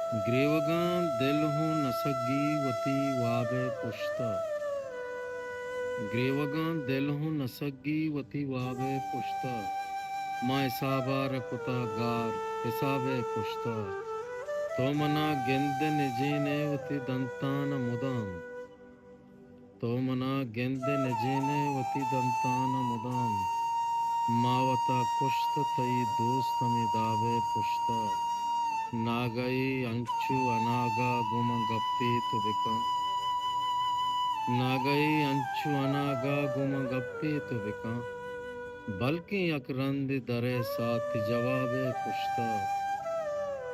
ग्रीवगां दिल हूँ नसगी वती वावे पुश्ता। ग्रीवगां दिल हूँ नसगी वती वावे पुश्ता। माँ हिसाबा रकुता गार हिसाबे पुश्ता। तो मना गिंद निजीने वती दंतान मुदाम। तो मना गिंद निजीने वती दंतान मुदाम। मावता कुश्त तई दोस्त में दावे पुश्ता। नागई अंचु अनागा गुम गप्पी तो बिका। नागई अंचु अनागा गुम गप्पी तो बिका। बल्कि अकरंद दरे साथ जवाबे पुश्ता।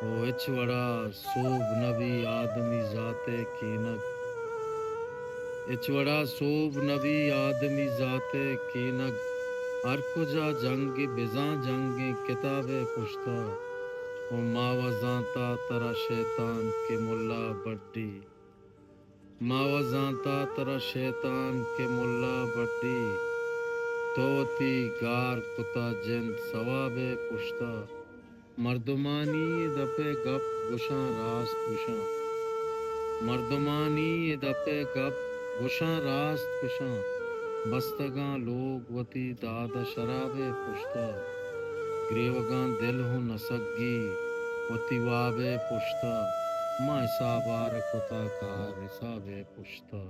ओ इचवड़ा सोब नबी आदमी जाते कीनक। इचवड़ा सोब नबी आदमी जाते कीनक। हर कुजा जंग बिजा जंग किताबे पुश्ता। ओ मावजाता तरा शैतान के मुल्ला बड्डी। मावजाता तरा शैतान के मुल्ला बड्डी। तोती गार कुता जिंद सवाबे पुश्ता। मर्दमानी दपे गप गुशां रास्त गुशां। मर्दमानी दपे गप गुशां रास्त गुशां। बस्तगां लोग वती दाद शराबे पुश्ता। ग्रीवगां दिल हूँ नसगी वती वाबे पुश्ता। माँ हिसाबार कुता कार हिसाबे पुश्ता।